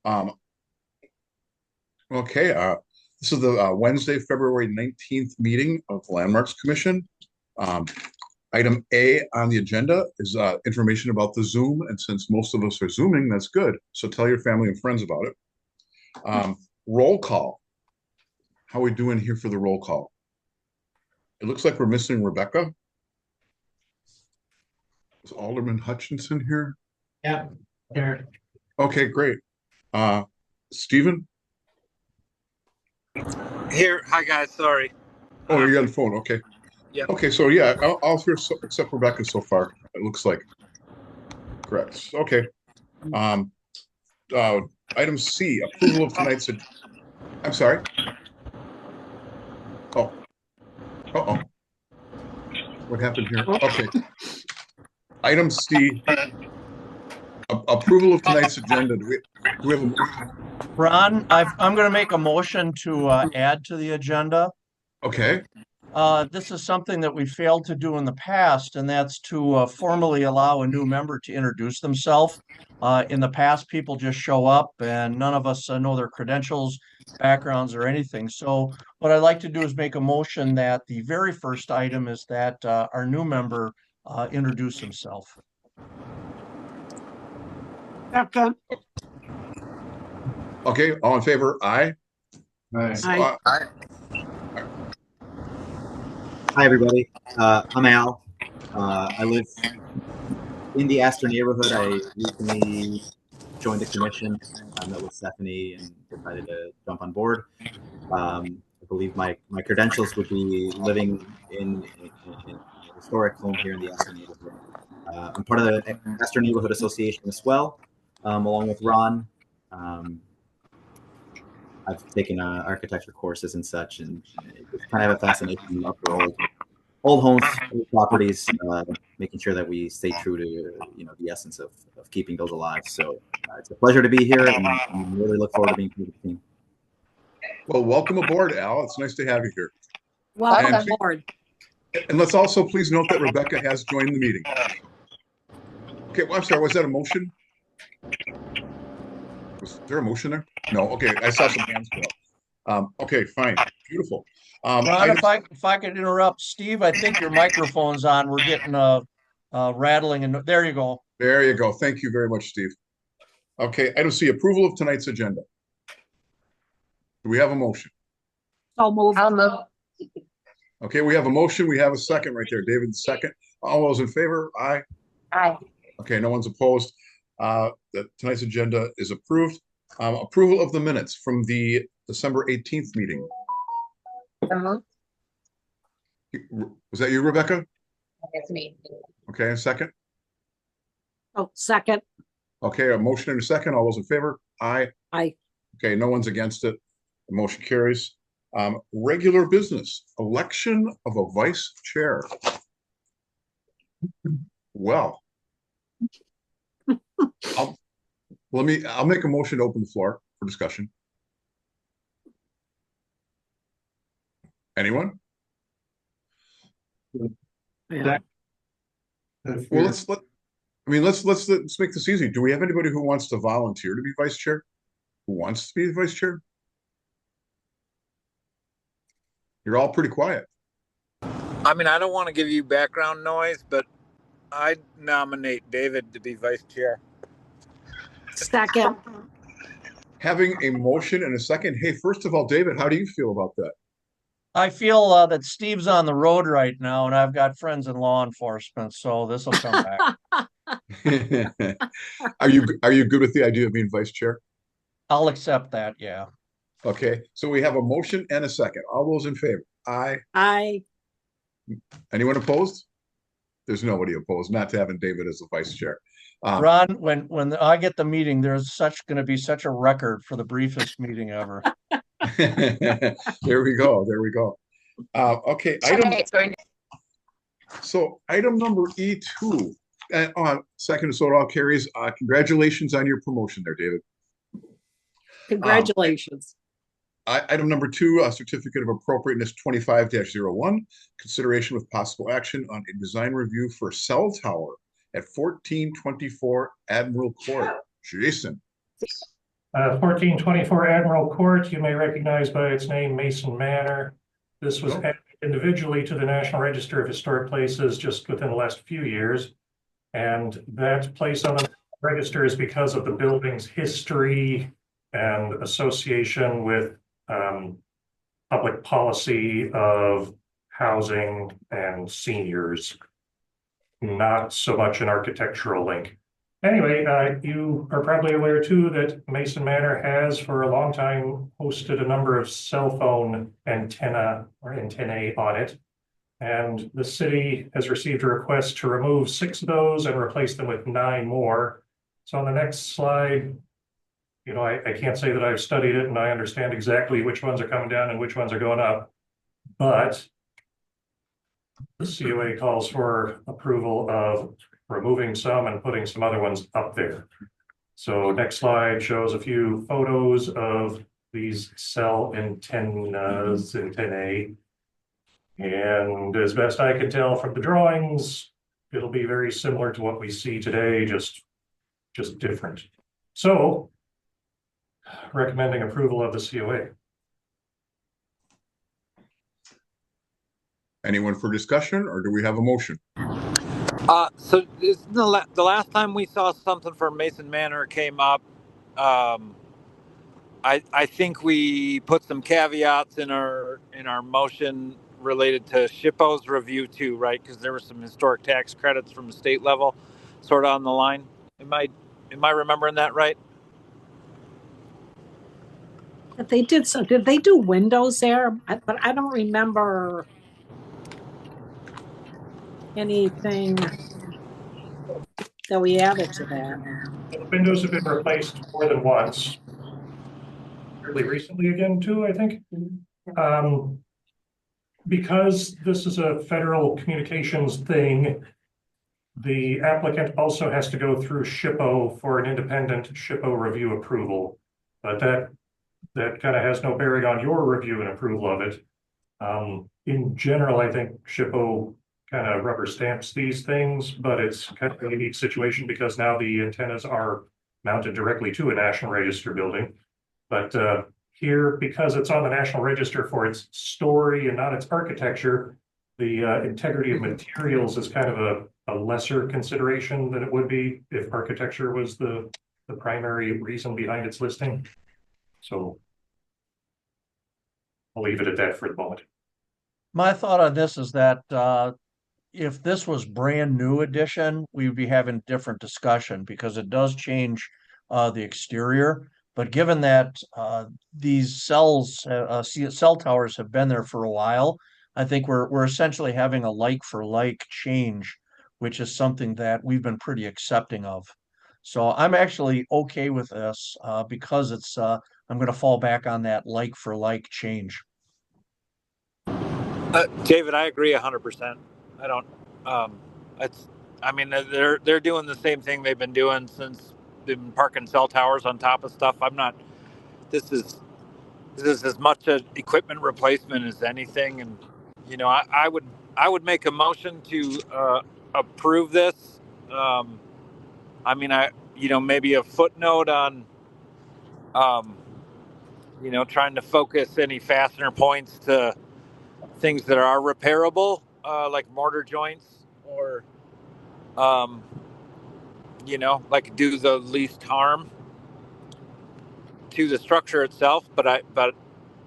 Um, okay, this is the Wednesday, February 19th meeting of the Landmarks Commission. Um, Item A on the agenda is information about the Zoom, and since most of us are Zooming, that's good. So tell your family and friends about it. Roll call. How are we doing here for the roll call? It looks like we're missing Rebecca. Is Alderman Hutchinson here? Yeah, here. Okay, great. Stephen? Here, hi guys, sorry. Oh, you're on the phone. Okay. Yeah. Okay, so yeah, all here except Rebecca so far. It looks like correct. Okay. Um, uh, Item C, approval of tonight's. I'm sorry. Oh, uh-oh. What happened here? Okay. Item C, approval of tonight's agenda. Do we have Ron, I'm going to make a motion to add to the agenda. okay. This is something that we failed to do in the past, and that's to formally allow a new member to introduce themselves. In the past, people just show up and none of us know their credentials, backgrounds, or anything. So what I'd like to do is make a motion that the very first item is that our new member introduce himself. Second. Okay, all in favor? Aye. Aye. Hi, everybody. I'm Al. I live in the Astor neighborhood. I recently joined the commission. I met with Stephanie and decided to jump on board. I believe my credentials would be living in a historic home here in the Astor neighborhood. I'm part of the Astor Neighborhood Association as well, along with Ron. I've taken architecture courses and such, and kind of have a fascination for old homes, old properties, making sure that we stay true to the essence of keeping those alive. So it's a pleasure to be here, and I really look forward to being part of the team. Well, welcome aboard, Al. It's nice to have you here. Welcome aboard. And let's also please note that Rebecca has joined the meeting. Okay, well, I'm sorry, was that a motion? Was there a motion there? No, okay, I saw some hands go up. Okay, fine, beautiful. Ron, if I could interrupt, Steve, I think your microphone's on. We're getting rattling, and there you go. There you go. Thank you very much, Steve. Okay, item C, approval of tonight's agenda. Do we have a motion? So moved. I'll move. Okay, we have a motion. We have a second right there. David, second. All those in favor? Aye. Aye. Okay, no one's opposed. Tonight's agenda is approved. Approval of the minutes from the December 18th meeting. Was that you, Rebecca? That's me. Okay, a second. Oh, second. Okay, a motion and a second. All those in favor? Aye. Aye. Okay, no one's against it. The motion carries. Regular business, election of a vice chair. Well, I'll make a motion to open the floor for discussion. Anyone? Yeah. Well, let's make this easy. Do we have anybody who wants to volunteer to be vice chair? Who wants to be the vice chair? You're all pretty quiet. I mean, I don't want to give you background noise, but I nominate David to be vice chair. Second. Having a motion and a second. Hey, first of all, David, how do you feel about that? I feel that Steve's on the road right now, and I've got friends in law enforcement, so this will come back. Are you good with the idea of being vice chair? I'll accept that, yeah. Okay, so we have a motion and a second. All those in favor? Aye. Aye. Anyone opposed? There's nobody opposed, not to having David as the vice chair. Ron, when I get the meeting, there's going to be such a record for the briefest meeting ever. There we go. There we go. Okay. Item number E2. Second, so it all carries. Congratulations on your promotion there, David. Congratulations. Item number 2, a certificate of appropriateness 25-01, consideration with possible action on a design review for cell tower at 1424 Admiral Court. Jason. 1424 Admiral Court, you may recognize by its name Mason Manor. This was added individually to the National Register of Historic Places just within the last few years. And that place on the register is because of the building's history and association with public policy of housing and seniors, not so much an architectural link. Anyway, you are probably aware too that Mason Manor has for a long time hosted a number of cell phone antennae on it. And the city has received a request to remove 6 of those and replace them with 9 more. So on the next slide, you know, I can't say that I've studied it and I understand exactly which ones are coming down and which ones are going up, but the COA calls for approval of removing some and putting some other ones up there. So next slide shows a few photos of these cell antennae. And as best I can tell from the drawings, it'll be very similar to what we see today, just different. So, recommending approval of the COA. Anyone for discussion, or do we have a motion? So isn't the last time we saw something for Mason Manor came up, I think we put some caveats in our motion related to SHPO's review too, right? Because there were some historic tax credits from the state level, sort of on the line. Am I remembering that right? But they did so. Did they do windows there? But I don't remember anything that we added to that. The windows have been replaced more than once. Fairly recently again too, I think. Because this is a federal communications thing, the applicant also has to go through SHPO for an independent SHPO review approval. But that kind of has no bearing on your review and approval of it. In general, I think SHPO kind of rubber stamps these things, but it's kind of a unique situation because now the antennas are mounted directly to a National Register building. But here, because it's on the National Register for its story and not its architecture, the integrity of materials is kind of a lesser consideration than it would be if architecture was the primary reason behind its listing. So I'll leave it at that for the moment. My thought on this is that if this was brand new edition, we'd be having different discussion because it does change the exterior. But given that these cell towers have been there for a while, I think we're essentially having a like for like change, which is something that we've been pretty accepting of. So I'm actually okay with this because it's I'm going to fall back on that like for like change. David, I agree 100%. I don't. I mean, they're doing the same thing they've been doing since they've been parking cell towers on top of stuff. I'm not. This is as much an equipment replacement as anything, and you know, I would make a motion to approve this. I mean, maybe a footnote on, trying to focus any fastener points to things that are repairable, like mortar joints, or like do the least harm to the structure itself. But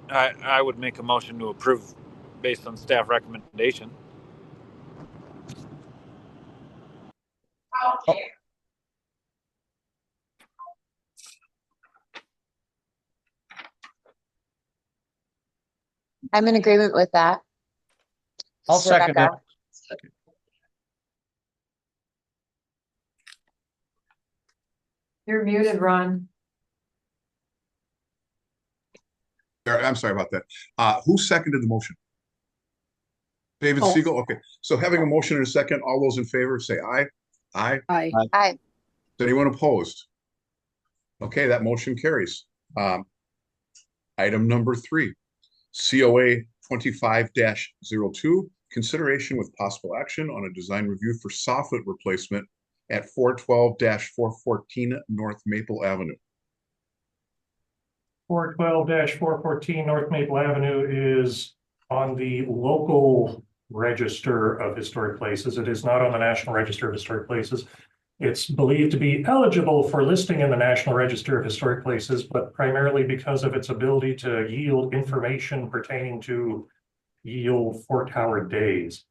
I would make a motion to approve based on staff recommendation. I'm in agreement with that. I'll second it. You're muted, Ron. I'm sorry about that. Who seconded the motion? David Oh. Siegel? Okay. So having a motion and a second, all those in favor say aye. Aye. Aye. Aye. Is anyone opposed? Okay, that motion carries. Item number 3, COA 25-02, consideration with possible action on a design review for soffit replacement at 412-414 North Maple Avenue. 412-414 North Maple Avenue is on the local register of historic places. It is not on the National Register of Historic Places. It's believed to be eligible for listing in the National Register of Historic Places, but primarily because of its ability to yield information pertaining to yield Fort Howard days.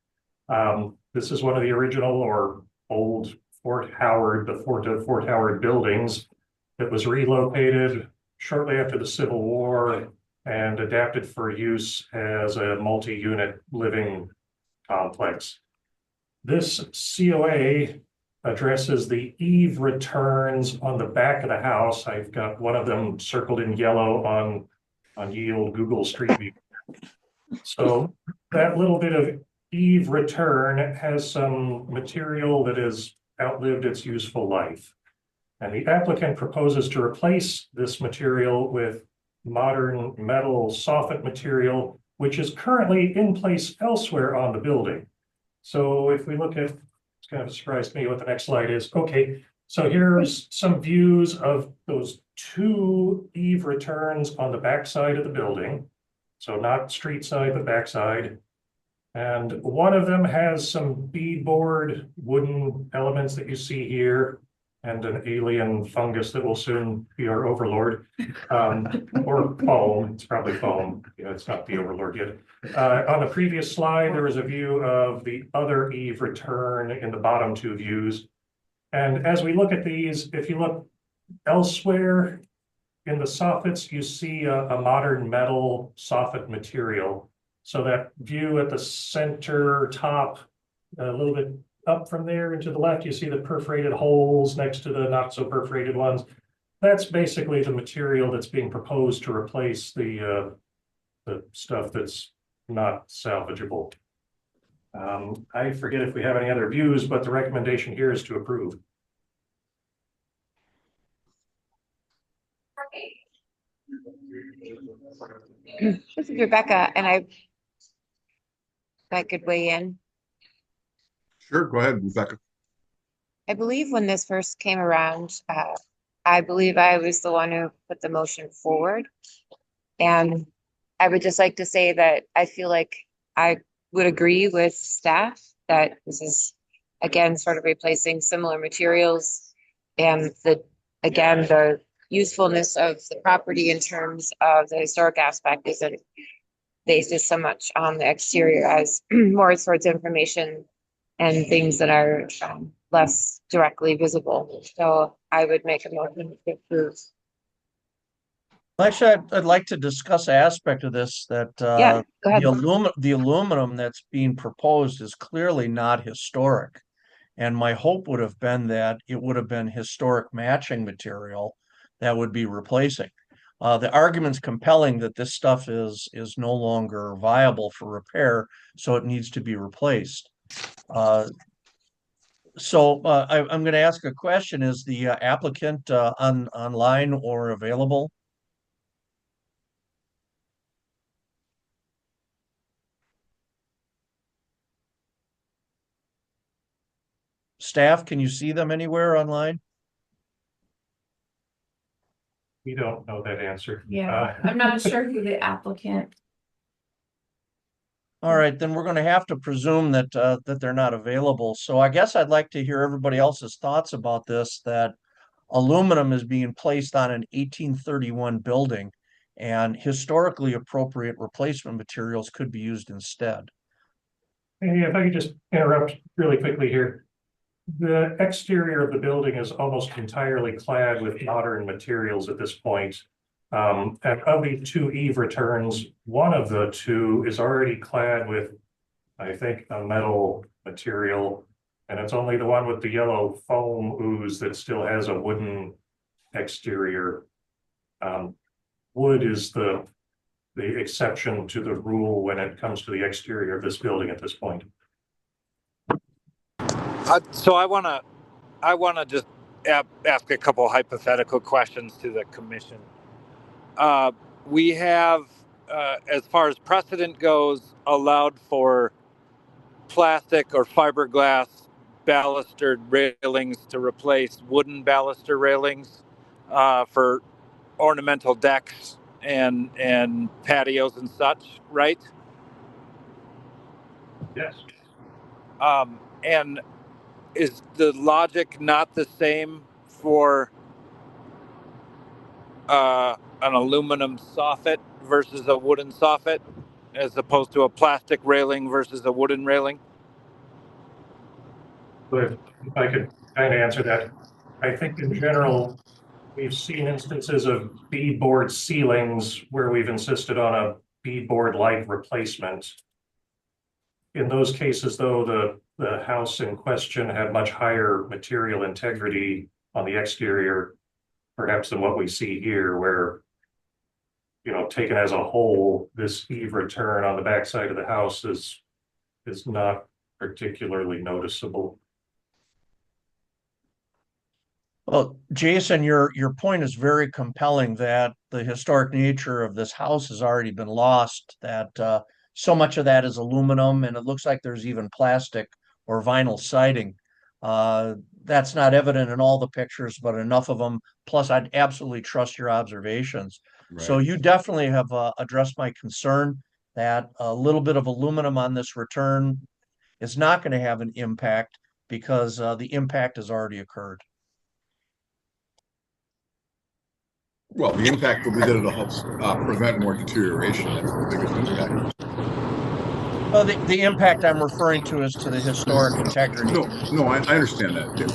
This is one of the original or old Fort Howard, the Fort Howard buildings that was relocated shortly after the Civil War and adapted for use as a multi-unit living complex. This COA addresses the eve returns on the back of the house. I've got one of them circled in yellow on Yield Google Street View. So that little bit of eve return has some material that has outlived its useful life. And the applicant proposes to replace this material with modern metal soffit material, which is currently in place elsewhere on the building. So if we look at, it's kind of surprised me what the next slide is. Okay, so here's some views of those two eve returns on the back side of the building. So not street side, but backside. And one of them has some beadboard wooden elements that you see here, and an alien fungus that will soon be our overlord, or foam. It's probably foam. Yeah, it's not the overlord yet. On the previous slide, there was a view of the other eve return in the bottom two views. And as we look at these, if you look elsewhere in the soffits, you see a modern metal soffit material. So that view at the center top, a little bit up from there and to the left, you see the perforated holes next to the not so perforated ones. That's basically the material that's being proposed to replace the stuff that's not salvageable. I forget if we have any other views, but the recommendation here is to approve. This is Rebecca, and if I could weigh in. Sure, go ahead, Rebecca. I believe when this first came around, I believe I was the one who put the motion forward. And I would just like to say that I feel like I would agree with staff that this is, again, sort of replacing similar materials. And the usefulness of the property in terms of the historic aspect isn't based so much on the exterior as more towards information and things that are less directly visible. So I would make a motion to approve. Actually, I'd like to discuss an aspect of this that Yeah, go ahead. the aluminum that's being proposed is clearly not historic. And my hope would have been that it would have been historic matching material that would be replacing. The argument's compelling that this stuff is no longer viable for repair, so it needs to be replaced. I'm going to ask a question. Is the applicant online or available? Staff, can you see them anywhere online? We don't know that answer. Yeah, I'm not sure who the applicant. All right, then we're going to have to presume that that they're not available. So I guess I'd like to hear everybody else's thoughts about this, that aluminum is being placed on an 1831 building and historically appropriate replacement materials could be used instead. Hey, if I could just interrupt really quickly here. The exterior of the building is almost entirely clad with modern materials at this point. And of the two eve returns, one of the two is already clad with, I think, a metal material. And it's only the one with the yellow foam ooze that still has a wooden exterior. Wood is the exception to the rule when it comes to the exterior of this building at this point. So I want to just ask a couple hypothetical questions to the commission. We have, as far as precedent goes, allowed for plastic or fiberglass balustered railings to replace wooden baluster railings for ornamental decks and patios and such, right? Yes. And is the logic not the same for an aluminum soffit versus a wooden soffit, as opposed to a plastic railing versus a wooden railing? But if I could kind of answer that, I think in general, we've seen instances of beadboard ceilings where we've insisted on a beadboard-like replacement. In those cases, though, the house in question had much higher material integrity on the exterior, perhaps than what we see here, where, you know, taken as a whole, this eave return on the backside of the house is not particularly noticeable. Well, Jason, your point is very compelling that the historic nature of this house has already been lost, that so much of that is aluminum, and it looks like there's even plastic or vinyl siding. That's not evident in all the pictures, but enough of them. Plus, I'd absolutely trust your observations. So Right. you definitely have addressed my concern that a little bit of aluminum on this return is not going to have an impact because the impact has already occurred. Well, the impact will be that it'll help prevent more deterioration. That's the biggest impact. Well, the impact I'm referring to is to the historic integrity. No, I understand that, Dave.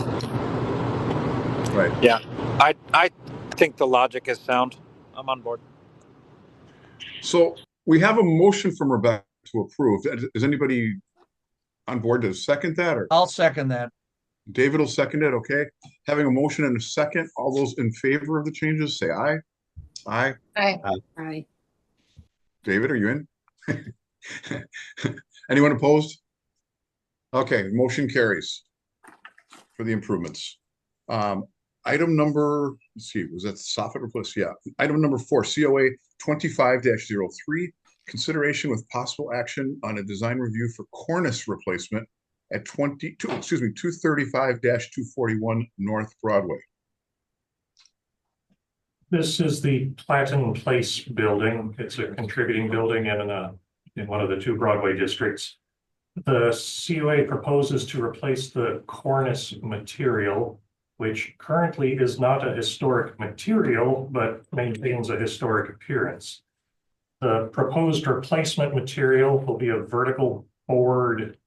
Right. Yeah, I think the logic is sound. I'm on board. So we have a motion from Rebecca to approve. Is anybody on board to second that, or I'll second that. David will second it? Okay. Having a motion and a second, all those in favor of the changes, say aye. Aye. Aye. David, are you in? Anyone opposed? Okay, motion carries for the improvements. Item number, let's see, was that soffit replace? Yeah. Item number 4, COA 25-03, consideration with possible action on a design review for cornice replacement at 235-241 North Broadway. This is the Platten Place building. It's a contributing building in one of the 2 Broadway districts. The COA proposes to replace the cornice material, which currently is not a historic material, but maintains a historic appearance. The proposed replacement material will be a vertical board.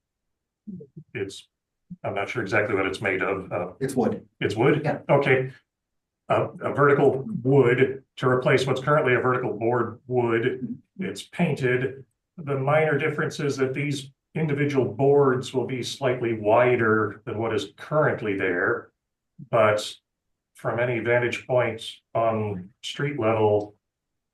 I'm not sure exactly what it's made of. It's wood. It's wood? Yeah. Okay. A vertical wood to replace what's currently a vertical board wood. It's painted. The minor difference is that these individual boards will be slightly wider than what is currently there, but from any vantage point on street level,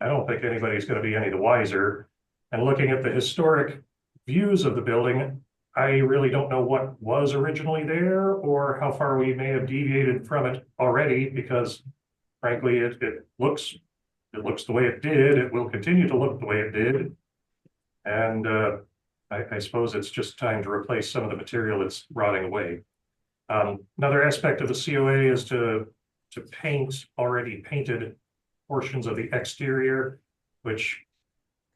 I don't think anybody's going to be any the wiser. And looking at the historic views of the building, I really don't know what was originally there or how far we may have deviated from it already, because frankly, it looks the way it did. It will continue to look the way it did. And I suppose it's just time to replace some of the material that's rotting away. Another aspect of the COA is to paint already painted portions of the exterior, which,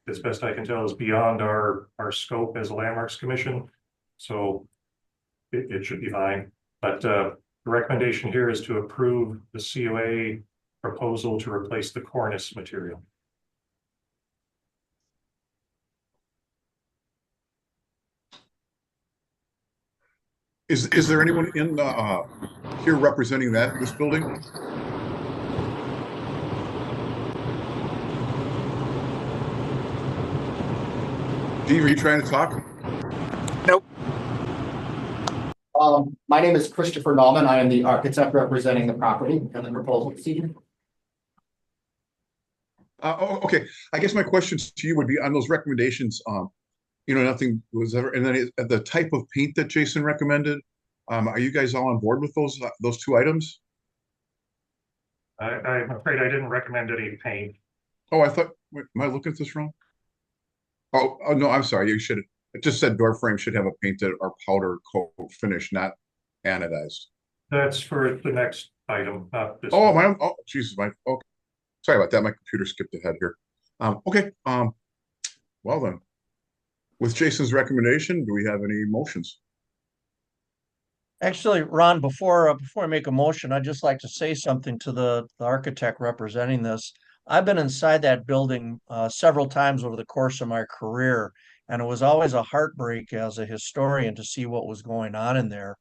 as best I can tell, is beyond our scope as a Landmarks Commission. So it should be fine. But the recommendation here is to approve the COA proposal to replace the cornice material. Is there anyone in here representing this building? Steve, are you trying to talk? Nope. My name is Christopher Nauman. I am the architect representing the property and the proposal procedure. Okay. I guess my questions to you would be on those recommendations. Nothing was ever, and then the type of paint that Jason recommended. Are you guys all on board with those 2 items? I'm afraid I didn't recommend any paint. Oh, am I looking at this wrong? Oh no, I'm sorry. You should. It just said door frame should have a painted or powder coat finish, not anodized. That's for the next item, not this. Oh, Jesus, okay. Sorry about that. My computer skipped ahead here. Okay, well then, with Jason's recommendation, do we have any motions? Actually, Ron, before I make a motion, I'd just like to say something to the architect representing this. I've been inside that building several times over the course of my career, and it was always a heartbreak as a historian to see what was going on in there.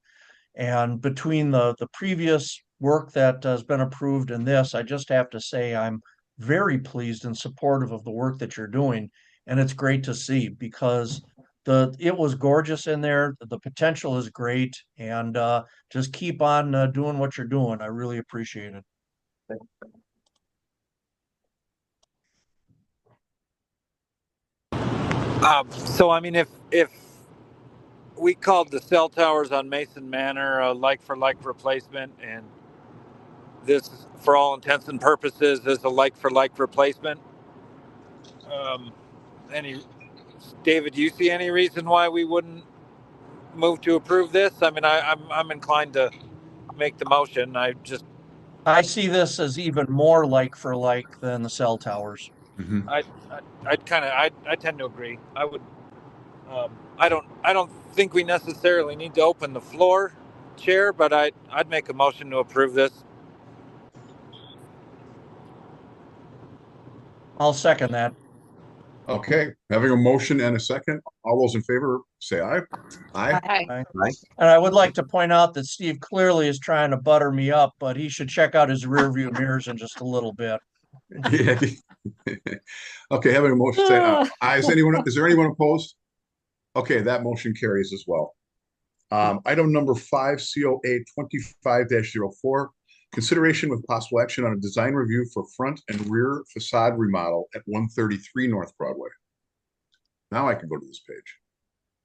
And between the previous work that has been approved and this, I just have to say I'm very pleased and supportive of the work that you're doing. And it's great to see because it was gorgeous in there. The potential is great, and just keep on doing what you're doing. I really appreciate it. So I mean, if we called the cell towers on Mason Manor a like for like replacement, and this, for all intents and purposes, is a like for like replacement. Any, David, do you see any reason why we wouldn't move to approve this? I mean, I'm inclined to make the motion. I see this as even more like for like than the cell towers. Mhm. I tend to agree. I don't think we necessarily need to open the floor, Chair, but I'd make a motion to approve this. I'll second that. Okay, having a motion and a second, all those in favor, say aye. Aye. Hi. Right? And I would like to point out that Steve clearly is trying to butter me up, but he should check out his rear view mirrors in just a little bit. Yeah. Okay, having a motion, say aye. Is there anyone opposed? Okay, that motion carries as well. Item number 5, COA 25-04, consideration with possible action on a design review for front and rear facade remodel at 133 North Broadway. Now I can go to this page.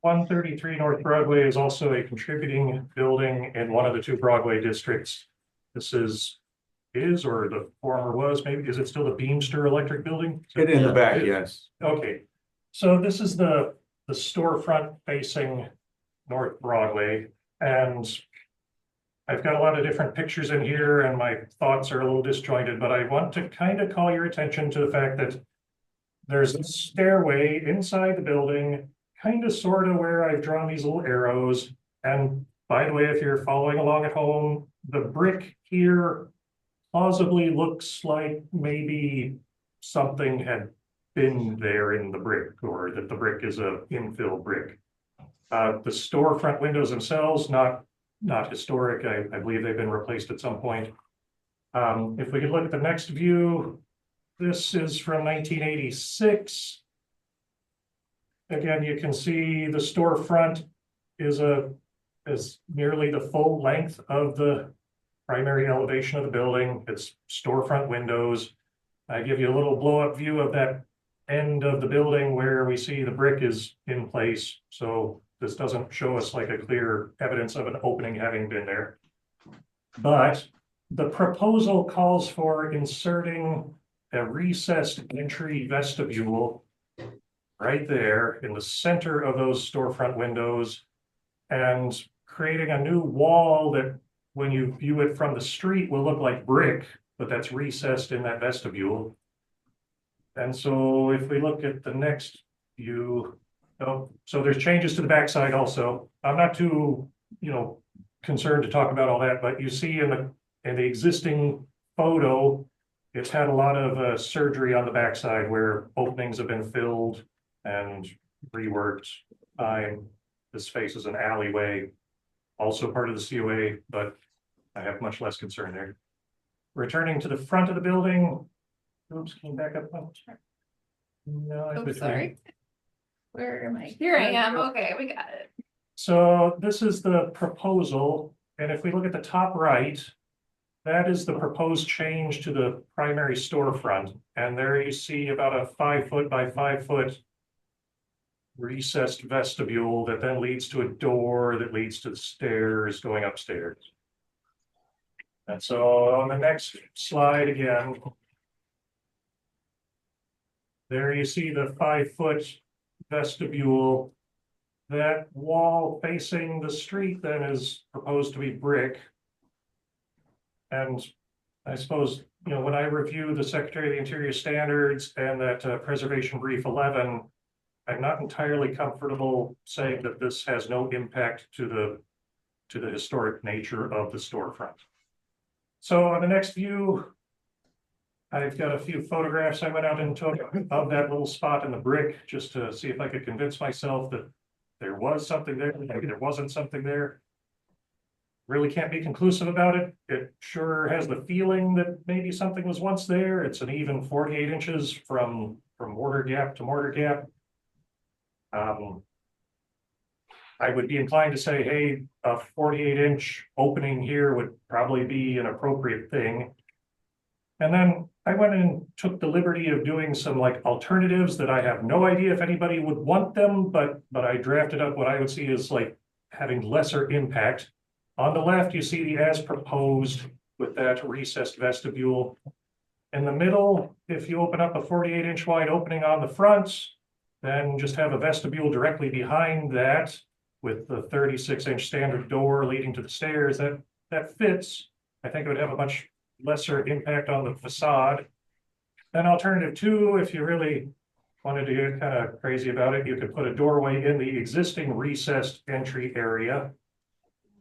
133 North Broadway is also a contributing building in one of the 2 Broadway districts. This is or the former was, maybe, is it still the Beamster Electric Building? It in the back, yes. Okay, so this is the storefront facing North Broadway, and I've got a lot of different pictures in here and my thoughts are a little disjointed, but I want to kind of call your attention to the fact that there's a stairway inside the building, kind of sort of where I've drawn these little arrows. And by the way, if you're following along at home, the brick here plausibly looks like maybe something had been there in the brick, or that the brick is a infill brick. The storefront windows themselves, not historic. I believe they've been replaced at some point. If we could look at the next view, this is from 1986. Again, you can see the storefront is nearly the full length of the primary elevation of the building. It's storefront windows. I give you a little blow-up view of that end of the building where we see the brick is in place. So this doesn't show us like a clear evidence of an opening having been there. But the proposal calls for inserting a recessed entry vestibule right there in the center of those storefront windows, and creating a new wall that, when you view it from the street, will look like brick, but that's recessed in that vestibule. And so if we look at the next view, so there's changes to the backside also. I'm not too, concerned to talk about all that, but you see in the existing photo, it's had a lot of surgery on the backside where openings have been filled and reworked. This faces an alleyway, also part of the COA, but I have much less concern there. Returning to the front of the building. Oops, can you back up? No, Oh, sorry. Where am I? Here I am. Okay, we got it. So this is the proposal, and if we look at the top right, that is the proposed change to the primary storefront. And there you see about a 5-foot by 5-foot recessed vestibule that then leads to a door that leads to the stairs going upstairs. And so on the next slide again, there you see the 5-foot vestibule. That wall facing the street then is proposed to be brick. And I suppose when I review the Secretary of the Interior standards and that Preservation Brief 11, I'm not entirely comfortable saying that this has no impact to the historic nature of the storefront. So on the next view, I've got a few photographs I went out and took of that little spot in the brick just to see if I could convince myself that there was something there, maybe there wasn't something there. Really can't be conclusive about it. It sure has the feeling that maybe something was once there. It's an even 48 inches from mortar gap to mortar gap. I would be inclined to say, hey, a 48-inch opening here would probably be an appropriate thing. And then I went and took the liberty of doing some like alternatives that I have no idea if anybody would want them, but I drafted up what I would see as like having lesser impact. On the left, you see the as proposed with that recessed vestibule. In the middle, if you open up a 48-inch wide opening on the front, then just have a vestibule directly behind that with the 36-inch standard door leading to the stairs. That fits. I think it would have a much lesser impact on the facade. Then alternative 2, if you really wanted to get kind of crazy about it, you could put a doorway in the existing recessed entry area,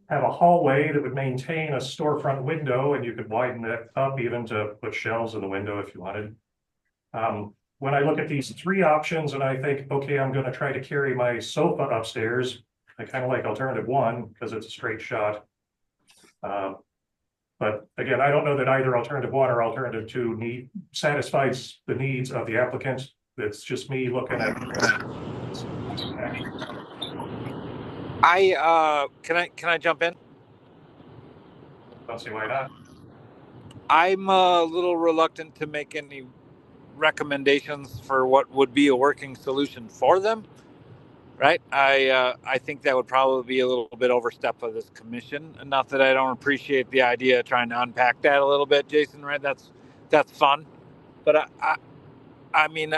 have a hallway that would maintain a storefront window, and you could widen that up even to put shelves in the window if you wanted. When I look at these 3 options and I think, okay, I'm going to try to carry my sofa upstairs, I kind of like alternative 1 because it's a straight shot. But again, I don't know that either alternative 1 or alternative 2 satisfies the needs of the applicant. It's just me looking at. Can I jump in? Don't see why not. I'm a little reluctant to make any recommendations for what would be a working solution for them. Right. I think that would probably be a little bit overstep of this commission. Not that I don't appreciate the idea of trying to unpack that a little bit, Jason, right? That's fun. But I mean,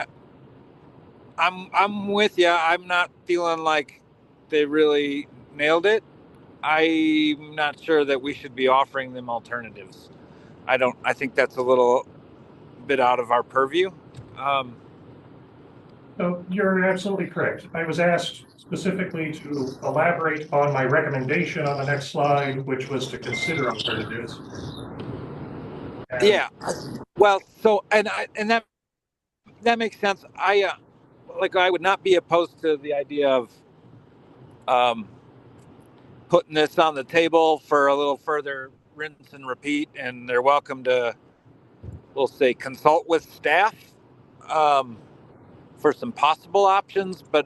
I'm with you. I'm not feeling like they really nailed it. I'm not sure that we should be offering them alternatives. I think that's a little bit out of our purview. So you're absolutely correct. I was asked specifically to elaborate on my recommendation on the next slide, which was to consider alternatives. Yeah. Well, so and that makes sense. I would not be opposed to the idea of putting this on the table for a little further rinse and repeat, and they're welcome to, we'll say, consult with staff for some possible options. But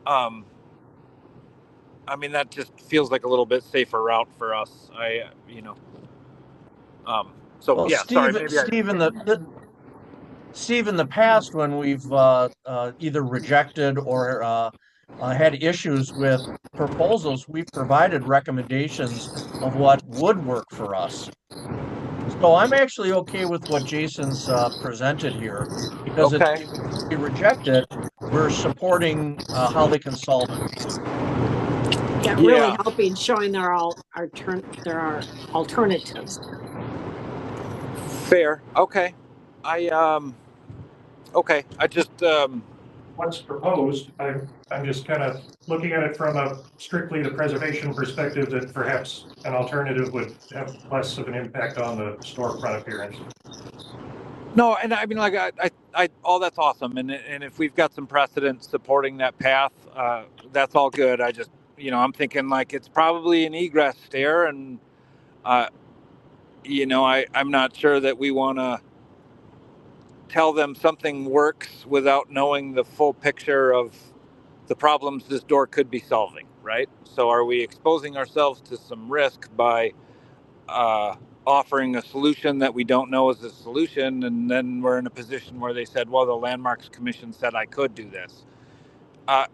I mean, that just feels like a little bit safer route for us. So Well, yeah, Steve, sorry. Steve, in the past, when we've either rejected or had issues with proposals, we've provided recommendations of what would work for us. So I'm actually okay with what Jason's presented here, because Okay. if we reject it, we're supporting how they can solve it. Yeah, really helping, showing there are alternatives. Fair. Okay. Okay. I just What's proposed, I'm just kind of looking at it from a strictly the preservation perspective, that perhaps an alternative would have less of an impact on the storefront appearance. No, and I mean, like, I all that's awesome, and if we've got some precedent supporting that path, that's all good. I just, I'm thinking like it's probably an egress stair, and I'm not sure that we want to tell them something works without knowing the full picture of the problems this door could be solving, right? So are we exposing ourselves to some risk by offering a solution that we don't know is a solution, and then we're in a position where they said, well, the Landmarks Commission said I could do this.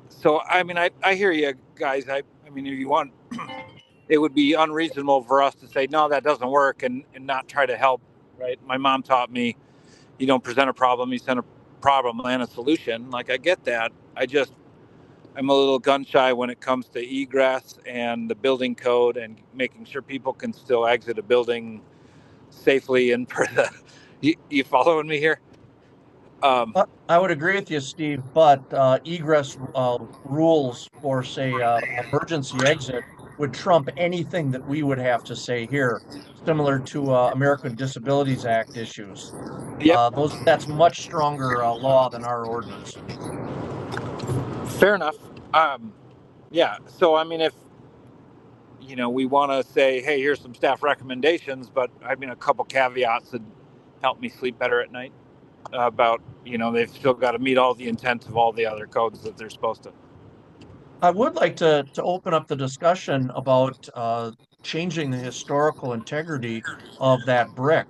So I mean, I hear you guys. I mean, if you want, it would be unreasonable for us to say, no, that doesn't work, and not try to help, right? My mom taught me, you don't present a problem, you send a problem and a solution. Like, I get that. I'm a little gun shy when it comes to egress and the building code and making sure people can still exit a building safely and per You following me here? I would agree with you, Steve, but egress rules for, say, emergency exit would trump anything that we would have to say here, similar to American Disabilities Act issues. Yep. That's much stronger law than our ordinance. Fair enough. Yeah. So I mean, if we want to say, hey, here's some staff recommendations, but I mean, a couple caveats that help me sleep better at night about, they've still got to meet all the intent of all the other codes that they're supposed to. I would like to open up the discussion about changing the historical integrity of that brick.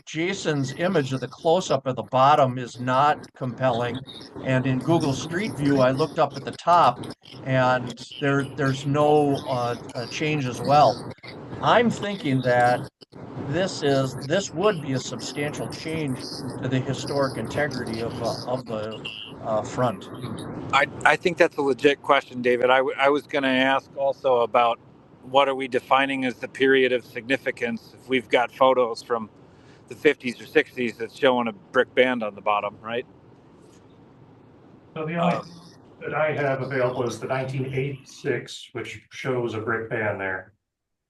Jason's image of the close-up at the bottom is not compelling, and in Google Street View, I looked up at the top, and there's no change as well. I'm thinking that this would be a substantial change to the historic integrity of the front. I think that's a legit question, David. I was going to ask also about what are we defining as the period of significance if we've got photos from the 50s or 60s that's showing a brick band on the bottom, right? So the only that I have available is the 1986, which shows a brick band there.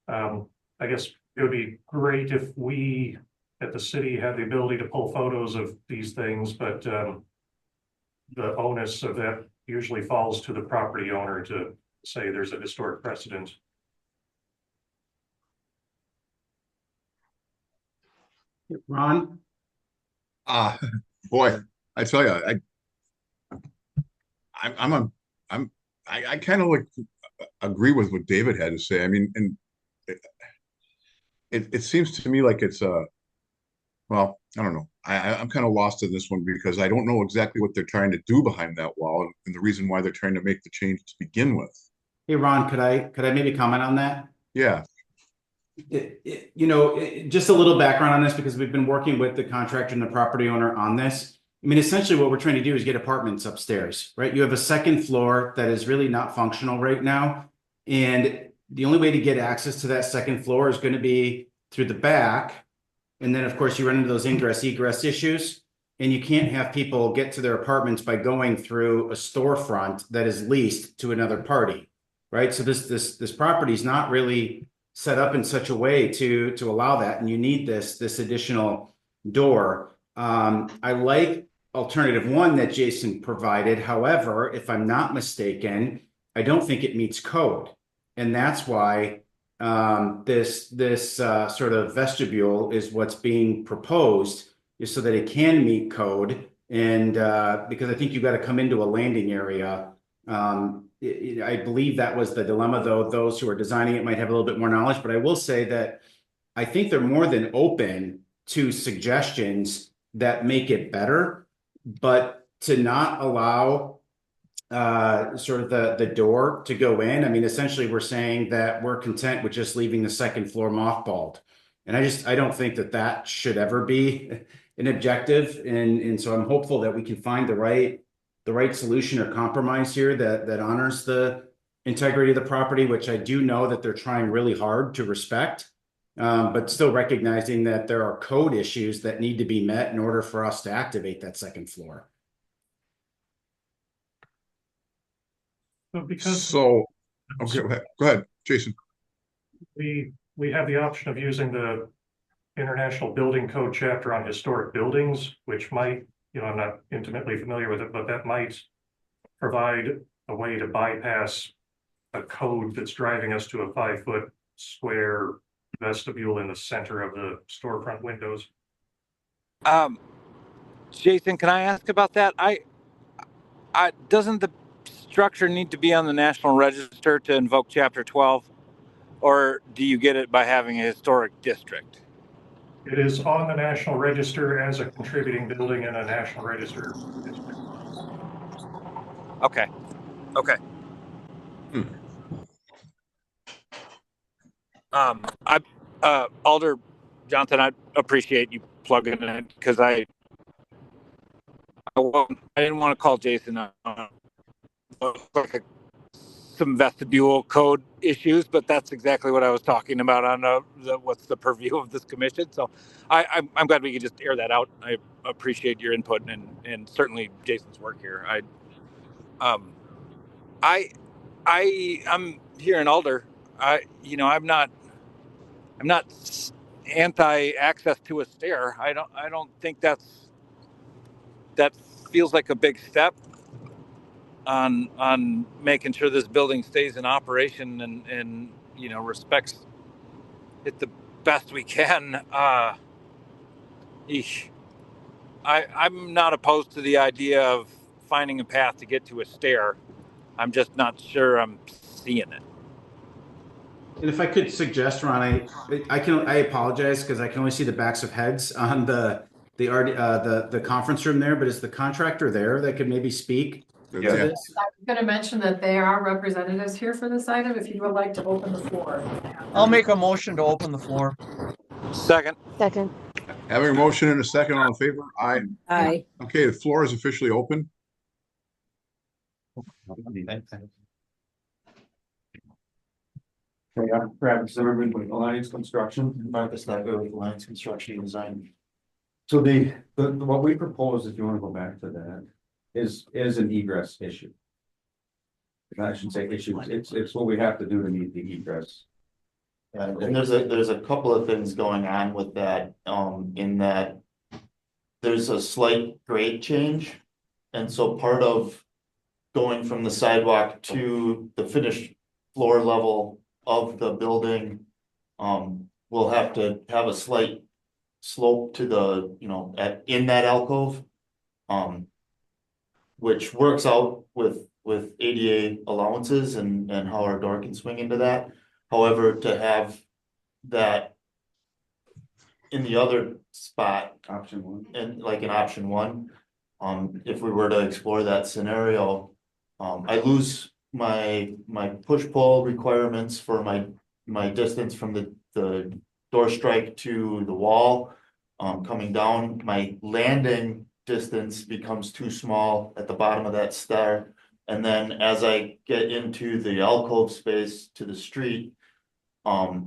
I guess it would be great if we at the city had the ability to pull photos of these things, but the onus of that usually falls to the property owner to say there's a historic precedent. Ron? Boy, I tell you, I kind of like agree with what David had to say. I mean, and it seems to me like it's well, I don't know. I'm kind of lost in this one because I don't know exactly what they're trying to do behind that wall and the reason why they're trying to make the change to begin with. Hey, Ron, could I maybe comment on that? Yeah. Just a little background on this because we've been working with the contractor and the property owner on this. I mean, essentially what we're trying to do is get apartments upstairs, right? You have a second floor that is really not functional right now. And the only way to get access to that second floor is going to be through the back. And then, of course, you run into those ingress-egress issues. And you can't have people get to their apartments by going through a storefront that is leased to another party, right? So this property is not really set up in such a way to allow that, and you need this additional door. I like alternative one that Jason provided. However, if I'm not mistaken, I don't think it meets code, and that's why this sort of vestibule is what's being proposed, is so that it can meet code. And because I think you've got to come into a landing area. I believe that was the dilemma, though. Those who are designing it might have a little bit more knowledge, but I will say that I think they're more than open to suggestions that make it better, but to not allow sort of the door to go in. I mean, essentially we're saying that we're content with just leaving the second floor mothballed. And I don't think that should ever be an objective. And so I'm hopeful that we can find the right solution or compromise here that honors the integrity of the property, which I do know that they're trying really hard to respect, but still recognizing that there are code issues that need to be met in order for us to activate that second floor. Okay, go ahead, Jason. We have the option of using the International Building Code chapter on historic buildings, which might, I'm not intimately familiar with it, but that might provide a way to bypass a code that's driving us to a 5-foot square vestibule in the center of the storefront windows. Jason, can I ask about that? Doesn't the structure need to be on the National Register to invoke Chapter 12, or do you get it by having a historic district? It is on the National Register as a contributing building in a National Register district. Okay. Alder Johnson, I appreciate you plugging in because I didn't want to call Jason like a some vestibule code issues, but that's exactly what I was talking about on what's the purview of this commission. So I'm glad we could just air that out. I appreciate your input and certainly Jason's work here. I'm here in Alder. I'm not anti-access to a stair. I don't think that feels like a big step on making sure this building stays in operation and respects it the best we can. I'm not opposed to the idea of finding a path to get to a stair. I'm just not sure I'm seeing it. And if I could suggest, Ron, I apologize because I can only see the backs of heads on the conference room there, but is the contractor there that could maybe speak to Yeah. this? I'm going to mention that there are representatives here for this item, if you would like to open the floor. I'll make a motion to open the floor. Second. Having a motion and a second, all in favor? Aye. Aye. Okay, the floor is officially open. Okay, I'm Travis Zimmerman with Alliance Construction, Martha Snyder with Alliance Construction Design. So the what we propose, if you want to go back to that, is an egress issue. I shouldn't say issue, it's what we have to do to meet the egress. And there's a couple of things going on with that, in that there's a slight grade change. And so part of going from the sidewalk to the finished floor level of the building, we'll have to have a slight slope to the, in that alcove. Which works out with ADA allowances and how our door can swing into that. However, to have that in the other spot, Option one. and like in option one, if we were to explore that scenario, I lose my push pull requirements for my distance from the door strike to the wall. Coming down, my landing distance becomes too small at the bottom of that stair. And then as I get into the alcove space to the street, I'm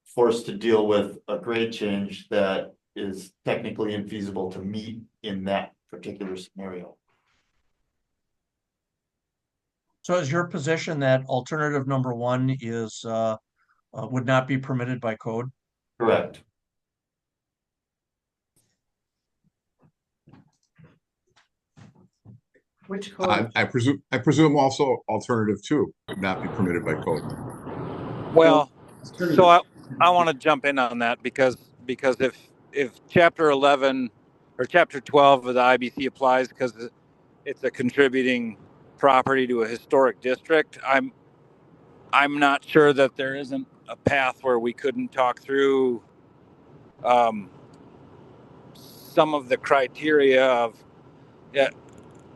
forced to deal with a grade change that is technically infeasible to meet in that particular scenario. So is your position that alternative number one is would not be permitted by code? Correct. Which code? I presume also alternative two would not be permitted by code. Well, so I want to jump in on that because if chapter 11 or chapter 12 of the IBC applies because it's a contributing property to a historic district, I'm not sure that there isn't a path where we couldn't talk through some of the criteria of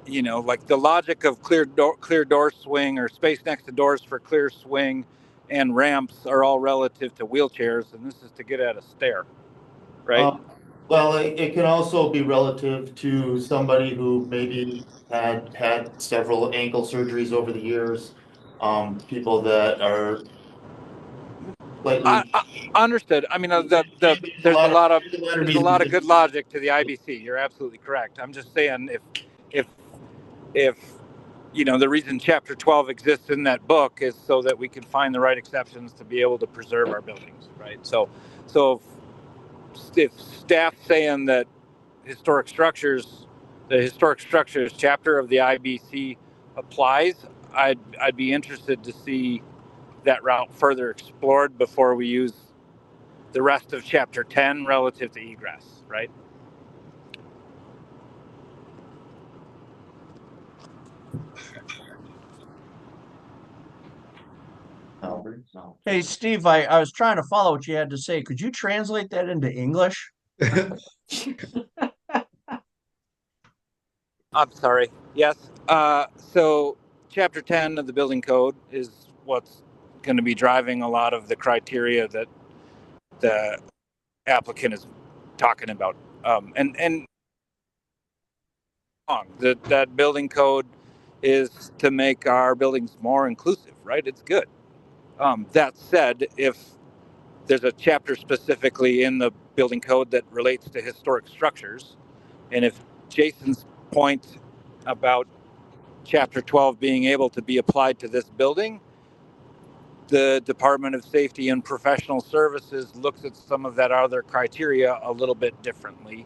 like the logic of clear door swing or space next to doors for clear swing and ramps are all relative to wheelchairs, and this is to get at a stair, right? Well, it can also be relative to somebody who maybe had several ankle surgeries over the years. People that are understood. I mean, there's a lot of good logic to the IBC. You're absolutely correct. I'm just saying if the reason chapter 12 exists in that book is so that we can find the right exceptions to be able to preserve our buildings, right? So if staff saying that the historic structures chapter of the IBC applies, I'd be interested to see that route further explored before we use the rest of chapter 10 relative to egress, right? Hey, Steve, I was trying to follow what you had to say. Could you translate that into English? I'm sorry. Yes. So chapter 10 of the building code is what's going to be driving a lot of the criteria that the applicant is talking about. And that building code is to make our buildings more inclusive, right? It's good. That said, if there's a chapter specifically in the building code that relates to historic structures, and if Jason's point about chapter 12 being able to be applied to this building, the Department of Safety and Professional Services looks at some of that other criteria a little bit differently,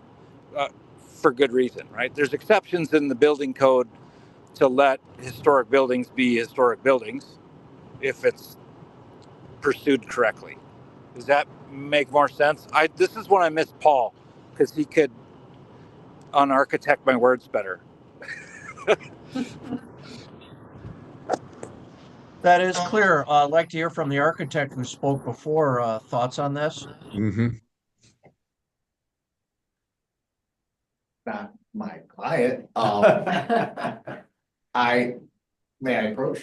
for good reason, right? There's exceptions in the building code to let historic buildings be historic buildings if it's pursued correctly. Does that make more sense? This is when I miss Paul, because he could unarchitect my words better. That is clear. I'd like to hear from the architect who spoke before. Thoughts on this? Not my client. May I approach?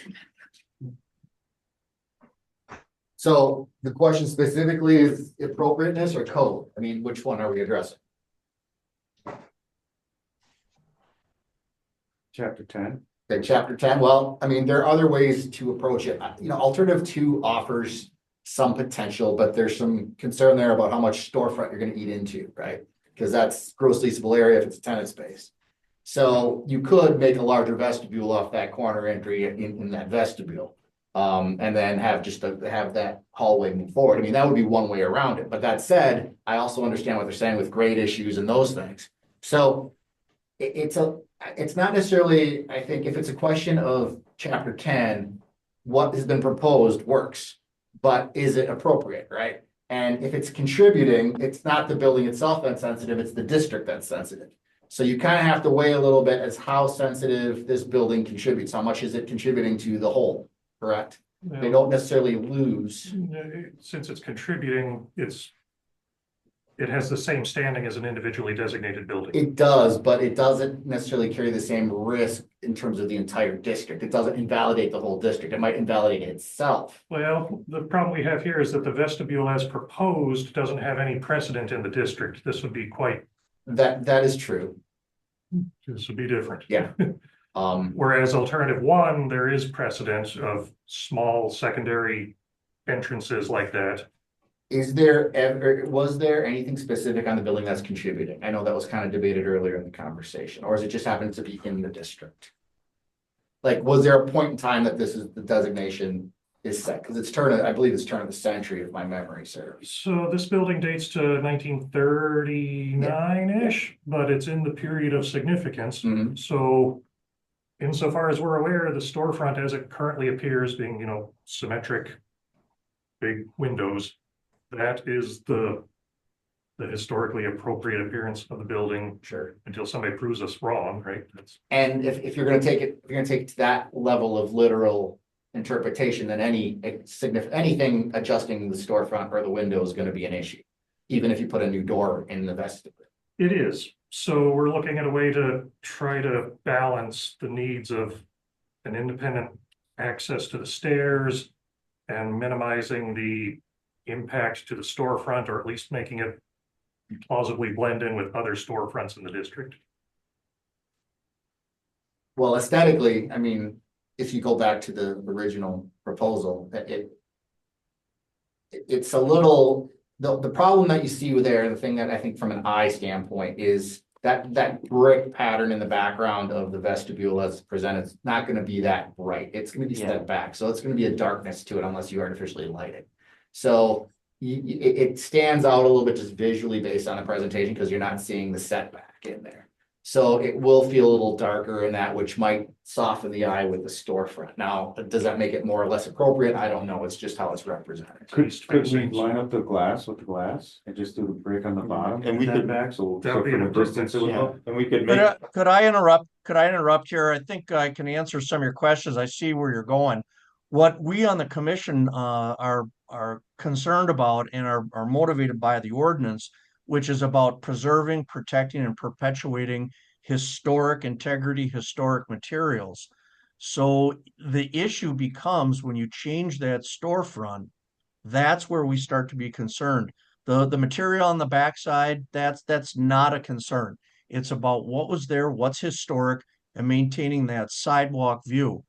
So the question specifically is appropriateness or code? I mean, which one are we addressing? Chapter 10. Okay, chapter 10. Well, I mean, there are other ways to approach it. You know, alternative 2 offers some potential, but there's some concern there about how much storefront you're going to eat into, right? Because that's gross leasable area if it's a tenant space. So you could make a larger vestibule off that corner entry in that vestibule. And then have have that hallway move forward. I mean, that would be one way around it. But that said, I also understand what they're saying with grade issues and those things. So it's not necessarily, I think, if it's a question of chapter 10, what has been proposed works, but is it appropriate, right? And if it's contributing, it's not the building itself that's sensitive, it's the district that's sensitive. So you kind of have to weigh a little bit as how sensitive this building contributes. How much is it contributing to the whole, correct? They don't necessarily lose. Since it's contributing, it has the same standing as an individually designated building. It does, but it doesn't necessarily carry the same risk in terms of the entire district. It doesn't invalidate the whole district. It might invalidate itself. Well, the problem we have here is that the vestibule as proposed doesn't have any precedent in the district. This would be quite. That is true. This would be different. Yeah. Whereas alternative 1, there is precedent of small secondary entrances like that. Was there anything specific on the building that's contributing? I know that was kind of debated earlier in the conversation, or is it just happens to be in the district? Like, was there a point in time that this is the designation is set? Because I believe it's turn of the century if my memory serves. So this building dates to 1939-ish, but it's in the period of significance. Mhm. So insofar as we're aware, the storefront as it currently appears being, symmetric, big windows, that is the historically appropriate appearance of the building. Sure. Until somebody proves us wrong, right? And if you're going to take it to that level of literal interpretation, then anything adjusting the storefront or the window is going to be an issue, even if you put a new door in the vestibule. It is. So we're looking at a way to try to balance the needs of an independent access to the stairs and minimizing the impact to the storefront, or at least making it plausibly blend in with other storefronts in the district. Well, aesthetically, I mean, if you go back to the original proposal, it's a little, the problem that you see with there, the thing that I think from an eye standpoint is that brick pattern in the background of the vestibule as presented is not going to be that bright. It's going to be set back. So it's going to be a darkness to it unless you artificially light it. So it stands out a little bit just visually based on the presentation because you're not seeing the setback in there. So it will feel a little darker in that, which might soften the eye with the storefront. Now, does that make it more or less appropriate? I don't know. It's just how it's represented. Could we line up the glass with the glass and just do the brick on the bottom? And we could back, so that would be from an a distance it would Yeah, help. and we could make. Could I interrupt? Could I interrupt here? I think I can answer some of your questions. I see where you're going. What we on the commission are concerned about and are motivated by the ordinance, which is about preserving, protecting, and perpetuating historic integrity, historic materials. So the issue becomes when you change that storefront, that's where we start to be concerned. The material on the backside, that's not a concern. It's about what was there, what's historic, and maintaining that sidewalk view.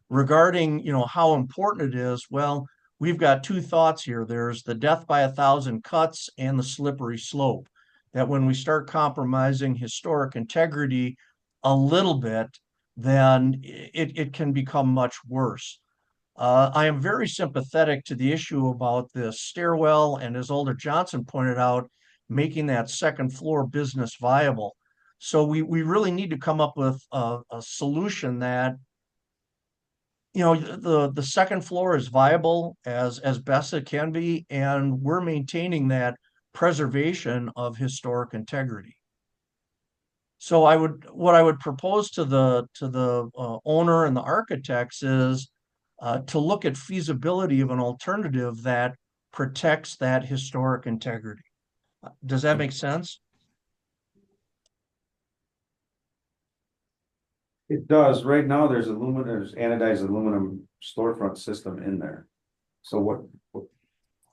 Regarding, how important it is, well, we've got two thoughts here. There's the death by 1,000 cuts and the slippery slope. That when we start compromising historic integrity a little bit, then it can become much worse. I am very sympathetic to the issue about the stairwell, and as Alder Johnson pointed out, making that second floor business viable. So we really need to come up with a solution that, the second floor is viable as best it can be, and we're maintaining that preservation of historic integrity. So what I would propose to the owner and the architects is to look at feasibility of an alternative that protects that historic integrity. Does that make sense? It does. Right now, there's anodized aluminum storefront system in there. So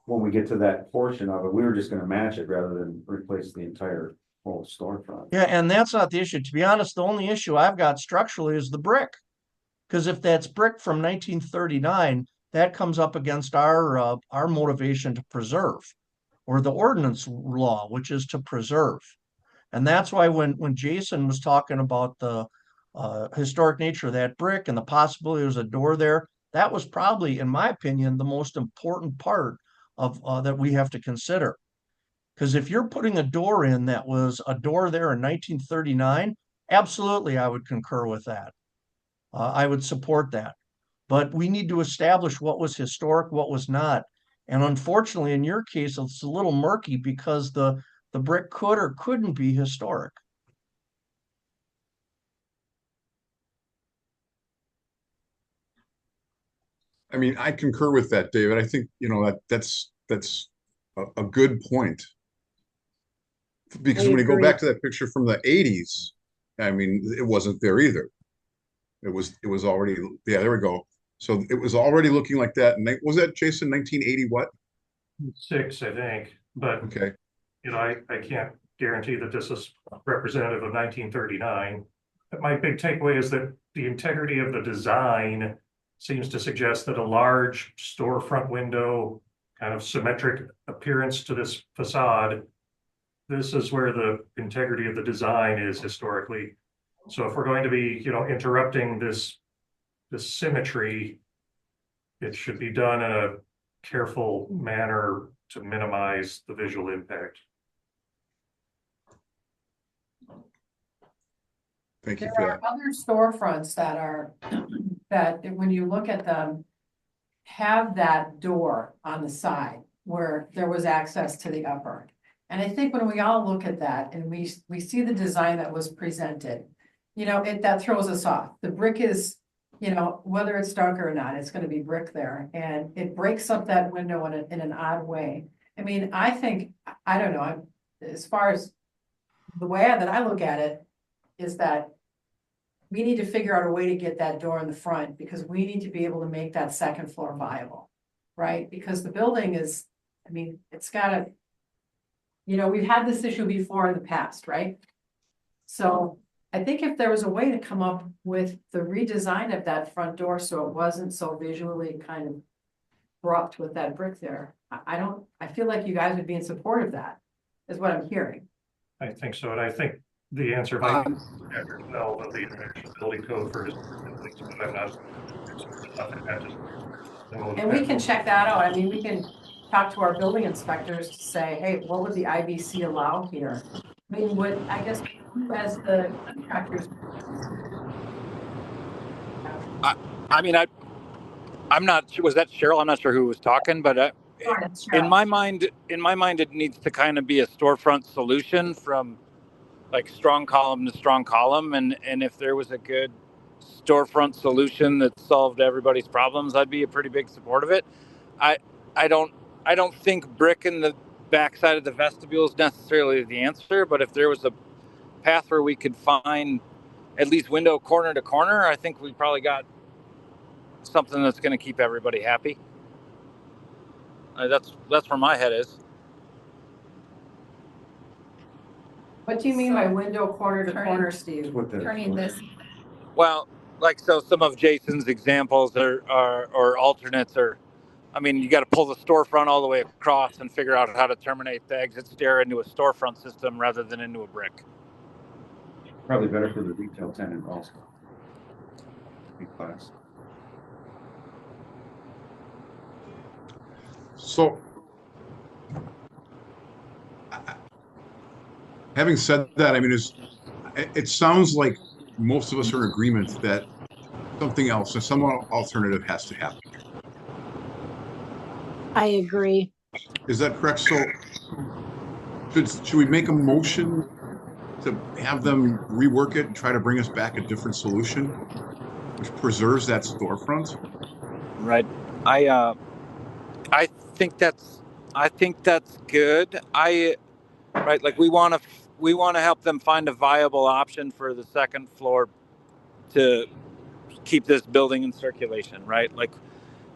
when we get to that portion of it, we were just gonna match it rather than replace the entire whole storefront. Yeah, and that's not the issue. To be honest, the only issue I've got structurally is the brick. Because if that's brick from 1939, that comes up against our motivation to preserve, or the ordinance law, which is to preserve. And that's why when Jason was talking about the historic nature of that brick and the possibility there's a door there, that was probably, in my opinion, the most important part of that we have to consider. Because if you're putting a door in that was a door there in 1939, absolutely, I would concur with that. I would support that. But we need to establish what was historic, what was not. And unfortunately, in your case, it's a little murky because the brick could or couldn't be historic. I mean, I concur with that, David. I think, that's a good point. Because when you go back to that picture from the 80s, I mean, it wasn't there either. It was already, yeah, there we go. So it was already looking like that. And was that, Jason, 1980 what? 6, I think, but Okay. I can't guarantee that this is representative of 1939. But my big takeaway is that the integrity of the design seems to suggest that a large storefront window, kind of symmetric appearance to this facade, this is where the integrity of the design is historically. So if we're going to be, interrupting this symmetry, it should be done in a careful manner to minimize the visual impact. Thank you There for are that. other storefronts that when you look at them, have that door on the side where there was access to the upper. And I think when we all look at that and we see the design that was presented, that throws us off. The brick is, whether it's darker or not, it's gonna be brick there, and it breaks up that window in an odd way. I mean, I think, I don't know, as far as the way that I look at it is that we need to figure out a way to get that door in the front, because we need to be able to make that second floor viable, right? Because the building is, I mean, it's gotta, we've had this issue before in the past, right? So I think if there was a way to come up with the redesign of that front door so it wasn't so visually kind of abrupt with that brick there, I feel like you guys would be in support of that, is what I'm hearing. I think so, and I think the answer might be chapter 12 of the International Building Code for buildings, but I'm not. And we can check that out. I mean, we can talk to our building inspectors to say, hey, what would the IBC allow here? I mean, I guess as the contractors. I'm not sure, was that Cheryl? I'm not sure who was talking, but in my mind, it needs to kind of be a storefront solution from like strong column to strong column. And if there was a good storefront solution that solved everybody's problems, I'd be a pretty big support of it. I don't think brick in the backside of the vestibule is necessarily the answer, but if there was a path where we could find at least window corner to corner, I think we probably got something that's going to keep everybody happy. That's where my head is. What do you mean by window corner to corner, Steve? With the- Turning this Well, like, so some of Jason's examples or alternates are, I mean, you got to pull the storefront all the way across and figure out how to terminate the exit stair into a storefront system rather than into a brick. Probably better for the retail tenant also. Class. So, having said that, I mean, it sounds like most of us are in agreement that something else, some alternative has to happen. I agree. Is that correct? So, should we make a motion to have them rework it and try to bring us back a different solution, which preserves that storefront? Right. I think that's good. Right, like we want to help them find a viable option for the second floor to keep this building in circulation, right? Like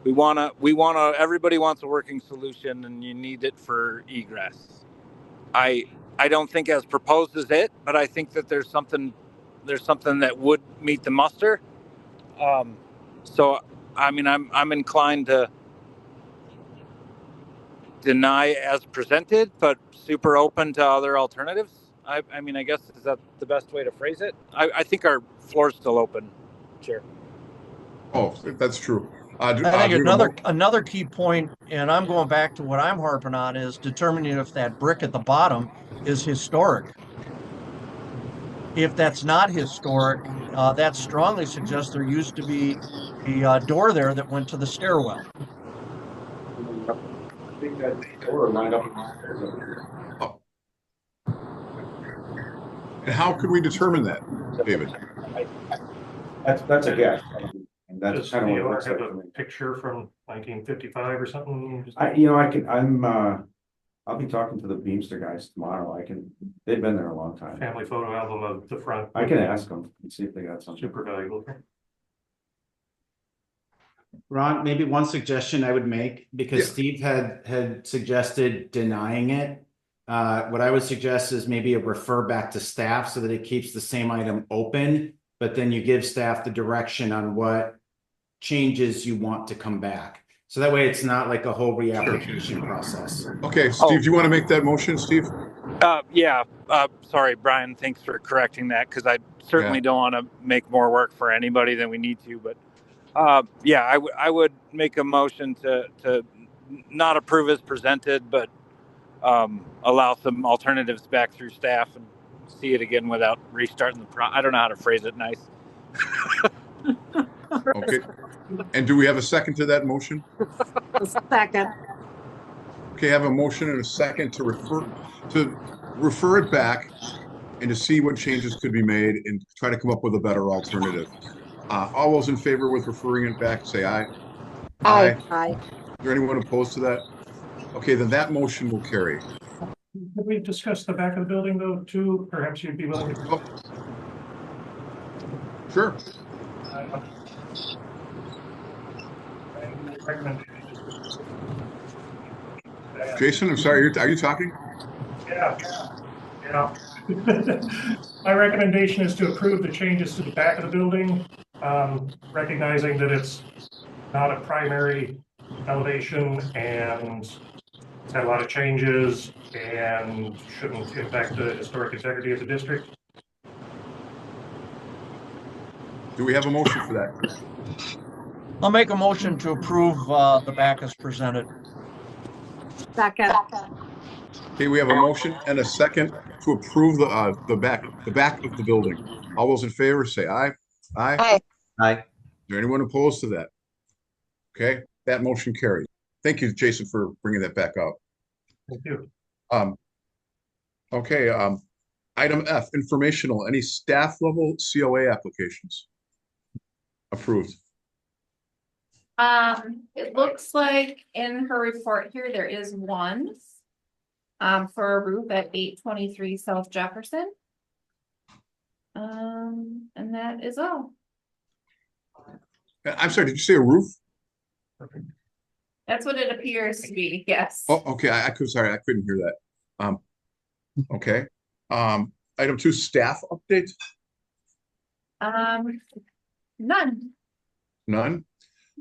everybody wants a working solution, and you need it for egress. I don't think as proposed is it, but I think that there's something that would meet the muster. So I mean, I'm inclined to deny as presented, but super open to other alternatives. I mean, I guess, is that the best way to phrase it? I think our floor's still open, Chair. Oh, that's true. I think another key point, and I'm going back to what I'm harping on, is determining if that brick at the bottom is historic. If that's not historic, that strongly suggests there used to be a door there that went to the stairwell. I think that door lined up. Oh. And how could we determine that, David? That's a guess. And that's Does kind of the what it owner looks have like a to me. picture from 1955 or something? I'll be talking to the Beamster guys tomorrow. They've been there a long time. Family photo album of the front. I can ask them and see if they got something. Super valuable. Ron, maybe one suggestion I would make, because Yeah. Steve had suggested denying it. What I would suggest is maybe a refer back to staff so that it keeps the same item open, but then you give staff the direction on what changes you want to come back. So that way it's not like a whole reapplication process. Okay, Steve, do you want to make that motion, Steve? Yeah. Sorry, Brian. Thanks for correcting that, because I certainly don't want to make more work for anybody than we need to. But yeah, I would make a motion to not approve as presented, but allow some alternatives back through staff and see it again without restarting I don't know how to phrase it nice. Okay. And do we have a second to that motion? Second. Okay, I have a motion and a second to refer it back and to see what changes could be made and try to come up with a better alternative. All those in favor with referring it back, say aye. Aye. Aye. Is there anyone opposed to that? Okay, then that motion will carry. Could we discuss the back of the building though, too? Perhaps you'd be willing to. Oh. Sure. Jason, I'm sorry, are you talking? Yeah. My recommendation is to approve the changes to the back of the building, recognizing that it's not a primary elevation and it's had a lot of changes and shouldn't impact the historic integrity of the district. Do we have a motion for that? I'll make a motion to approve the back as presented. Second. Okay, we have a motion and a second to approve the back of the building. All those in favor say aye. Aye. Aye. Aye. Is there anyone opposed to that? Okay, that motion carries. Thank you, Jason, for bringing that back up. Thank you. Okay, item F, informational. Any staff level COA applications? Approved. It looks like in her report here, there is one. For a roof at 823 South Jefferson. And that is all. I'm sorry, did you say a roof? That's what it appears to be, yes. Oh, okay, I couldn't hear that. Okay. Item 2, staff update. None. None?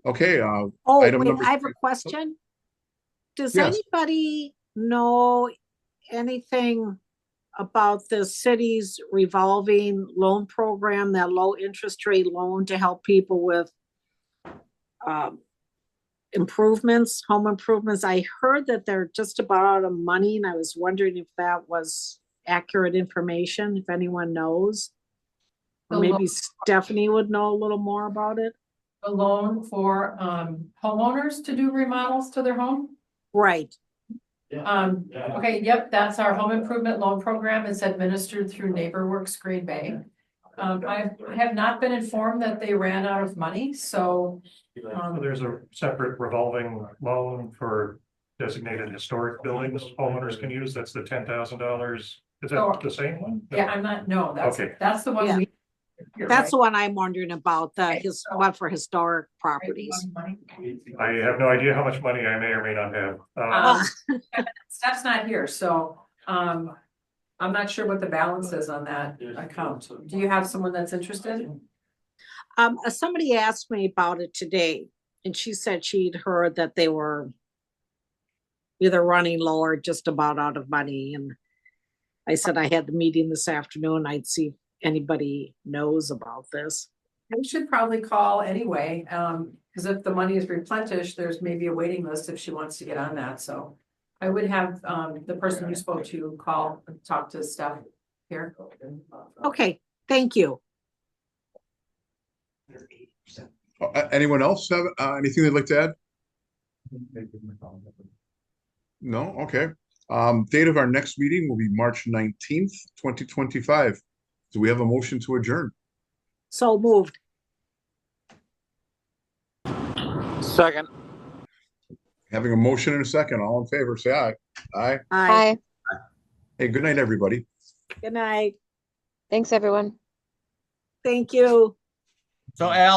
Okay, Oh, item wait, number I have a three. question. Does Yes. anybody know anything about the city's revolving loan program, that low interest rate loan to help people with improvements, home improvements? I heard that they're just about out of money, and I was wondering if that was accurate information, if anyone knows. Or The maybe Stephanie would know a little more about it. A loan for homeowners to do remodels to their home? Right. Okay, yep, that's our home improvement loan program. It's administered through NeighborWorks Green Bay. I have not been informed that they ran out of money, so. So there's a separate revolving loan for designated historic buildings homeowners can use. That's the $10,000. Is that the same one? No. Yeah, I'm not, no, Okay. that's the one Yeah. you're That's right. the one I'm wondering about, Okay, his so- one for historic properties. I have no idea how much money I may or may not have. Steph's not here, so, I'm not sure what the balance is on that account. Do you have someone that's interested? Somebody asked me about it today, and she said she'd heard that they were either running low or just about out of money, and I said I had the meeting this afternoon. I'd see if anybody knows about this. We should probably call anyway, because if the money is replenished, there's maybe a waiting list if she wants to get on that, so. I would have, the person you spoke to call, and talk to Steph here. Okay, thank you. Anyone else have anything they'd like to add? No? Okay. Date of our next meeting will be March 19th, 2025. Do we have a motion to adjourn? So moved. Second. Having a motion and a second, all in favor, say aye. Aye. Aye. Hi, Hey, good night, everybody. Good night. thanks, everyone. Thank you. So Al,